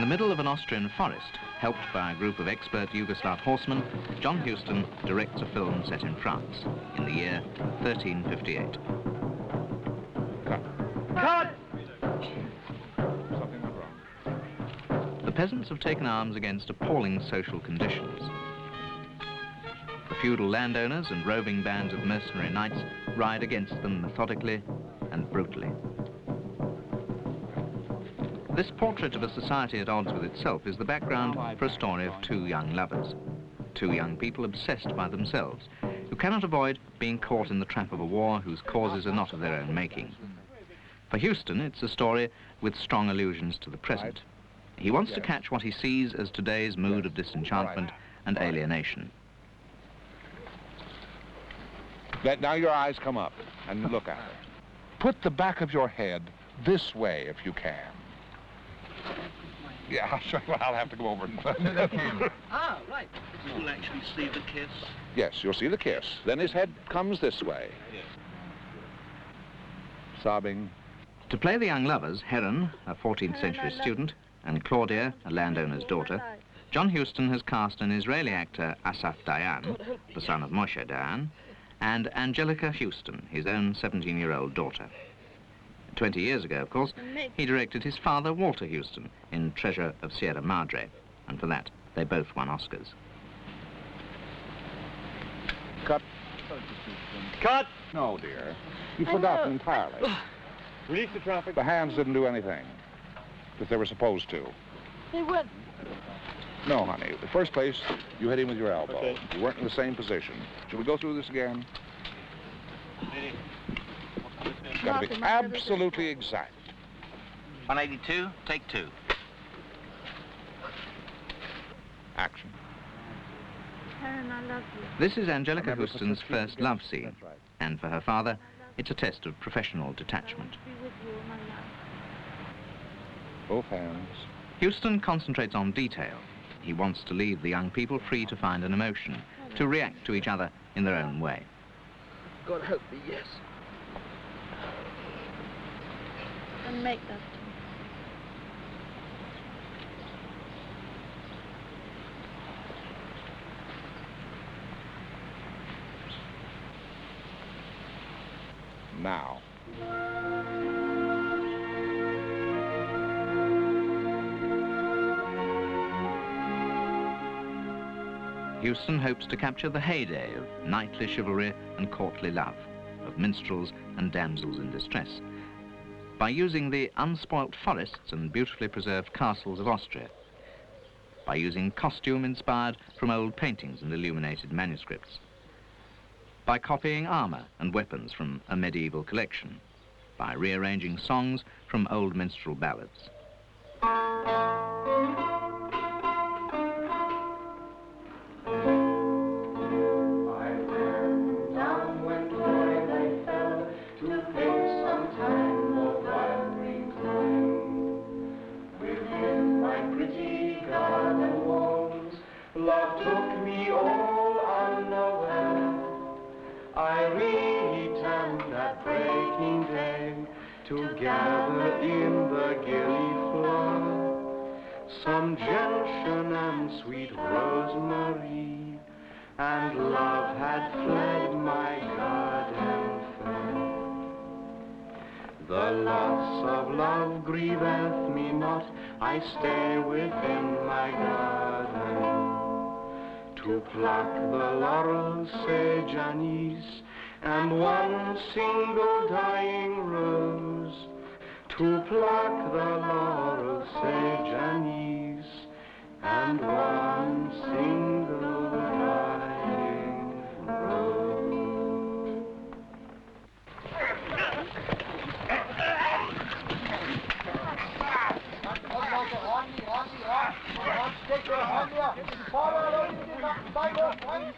the middle of an Austrian forest, helped by a group of expert Yugoslav horsemen, John Huston directs a film set in France in the year 1358. Cut! Something went wrong. The peasants have taken arms against appalling social conditions. The feudal landowners and roving bands of mercenary knights ride against them methodically and brutally. This portrait of a society at odds with itself is the background for a story of two young lovers. Two young people obsessed by themselves, who cannot avoid being caught in the trap of a war whose causes are not of their own making. For Huston, it's a story with strong allusions to the present. He wants to catch what he sees as today's mood of disenchantment and alienation. Let now your eyes come up and look at her. Put the back of your head this way if you can. Yeah, I'll show you. I'll have to go over and... Ah, right. You'll actually see the kiss. Yes, you'll see the kiss. Then his head comes this way. Yes. Sobbing. To play the young lovers, Heron, a 14th century student, and Claudia, a landowner's daughter, John Huston has cast an Israeli actor, Asaf Dayan, the son of Moshe Dayan, and Angelica Huston, his own 17-year-old daughter. 20 years ago, of course, he directed his father, Walter Huston, in Treasure of Sierra Madre, and for that, they both won Oscars. Cut. Cut! No, dear. You've forgotten entirely. Release the traffic. The hands didn't do anything that they were supposed to. They went. No, honey. In the first place, you hit him with your elbow. Okay. You weren't in the same position. Should we go through this again? It's got to be absolutely exact. 182, take two. Action. Karen, I love you. This is Angelica Remember, Huston's put the first feet love against- scene, That's right. and for her father, it's a test of professional detachment. I want to be with you, my love. Both hands. Huston concentrates on detail. He wants to leave the young people free to find an emotion, to react to each other in their own way. God help me, yes. And make love to me. Now. Huston hopes to capture the heyday of knightly chivalry and courtly love, of minstrels and damsels in distress, by using the unspoilt forests and beautifully preserved castles of Austria, by using costume inspired from old paintings and illuminated manuscripts, by copying armor and weapons from a medieval collection, by rearranging songs from old minstrel ballads. Together in the gilly flood, some gentian and sweet rosemary, and love had fled, my garden fell. The loss of love grieveth me not, I stay within my garden. To pluck the laurel, sage, anise, and one single dying rose. To pluck the laurel, sage, anise, and one single dying rose.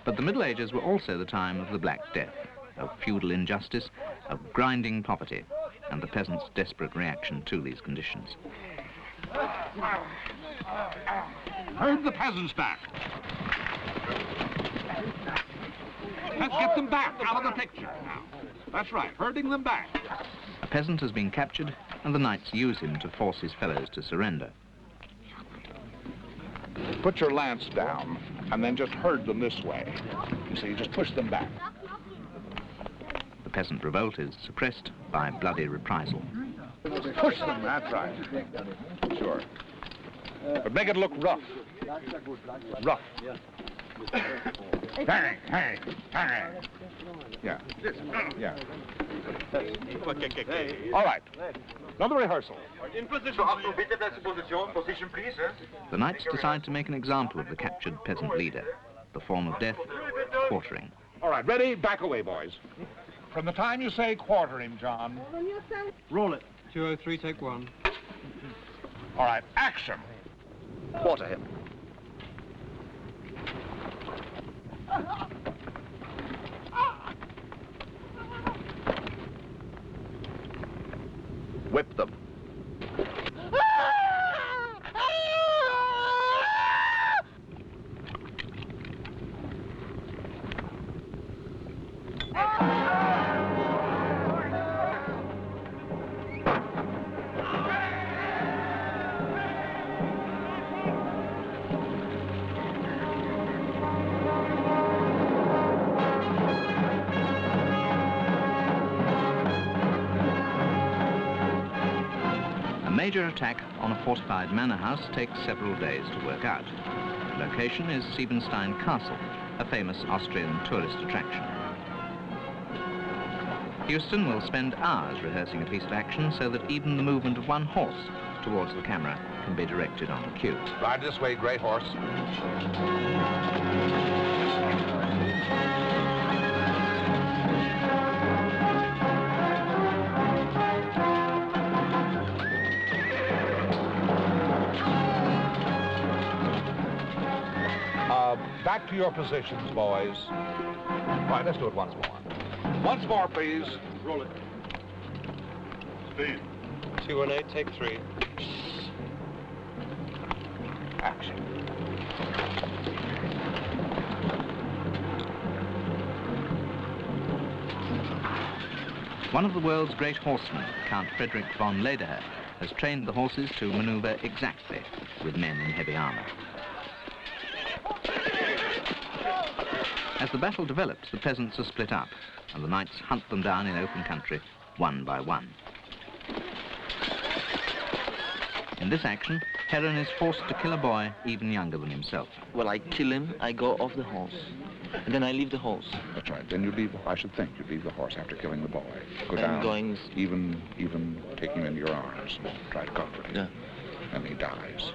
But the Middle Ages were also the time of the Black Death, of feudal injustice, of grinding poverty, and the peasants' desperate reaction to these conditions. Herd the peasants back. Let's get them back out of the picture now. That's right, herding them back. A peasant has been captured, and the knights use him to force his fellows to surrender. Put your lance down, and then just herd them this way. You see, just push them back. The peasant revolt is suppressed by bloody reprisal. Push them, that's right. Sure. But make it look rough. Rough. Bang, bang, bang. Yeah. Yeah. All right. Another rehearsal. The knights decide to make an example of the captured peasant leader. The form of death, quartering. All right, ready? Back away, boys. From the time you say quarter him, John. Roll it. 203, take 1. All right, action. Quarter him. Whip them. A major attack on a fortified manor house takes several days to work out. The location is Siebenstein Castle, a famous Austrian tourist attraction. Houston will spend hours rehearsing a piece of action so that even the movement of one horse towards the camera can be directed on cue. Ride this way, great horse. Back to your positions, boys. All right, let's do it once more. Once more, please. Roll it. Speed. 218, take 3. Action. One of the world's great horsemen, Count Frederick von Lederer, has trained the horses to maneuver exactly with men in heavy armor. As the battle develops, the peasants are split up, and the knights hunt them down in open country, one by one. In this action, Heron is forced to kill a boy even younger than himself. Well, I kill him, I go off the horse, and then I leave the horse. That's right. Then you leave, I should think, you leave the horse after killing the boy. Go I'm down, going- even taking him into your arms, try to comfort him. Yeah. And he dies.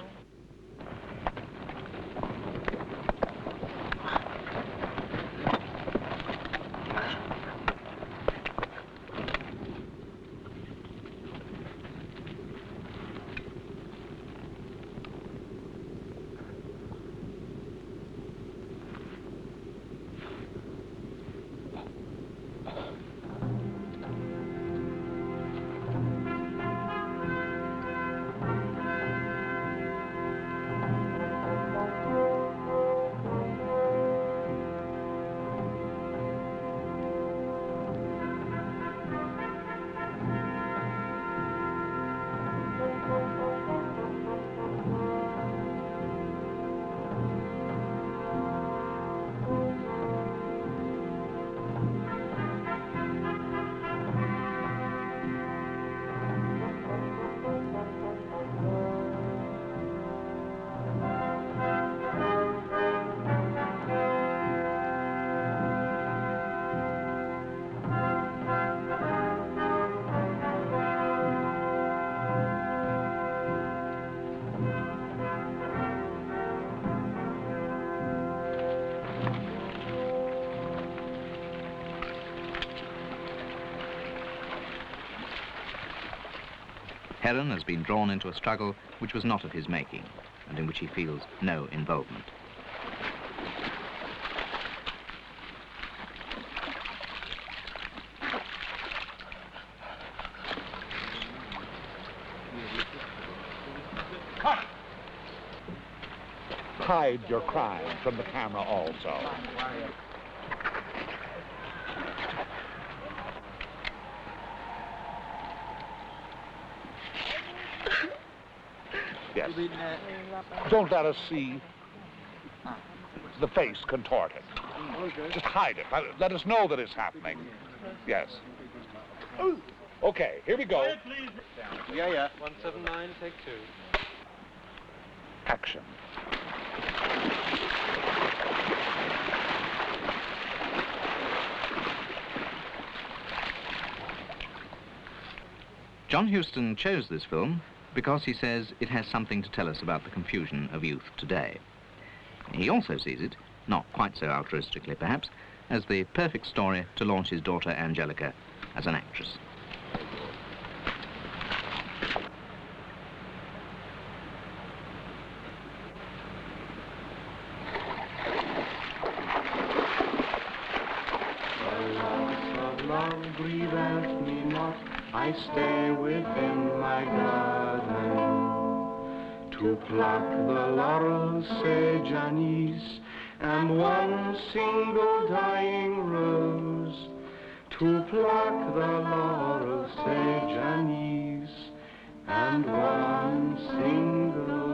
Heron has been drawn into a struggle which was not of his making, and in which he feels no involvement. Cut! Hide your crime from the camera also. Yes. Don't let us see. the face contorted. Just hide it. Let us know that it's happening. Yes. Okay, here we go. Yeah. 179, take 2. Action. John Huston chose this film because he says it has something to tell us about the confusion of youth today. He also sees it, not quite so altruistically perhaps, as the perfect story to launch his daughter Angelica as an actress. Grieveth me not, I stay within my garden to pluck the laurel, sage, anise, and one single dying rose. To pluck the laurel, sage, anise, and one single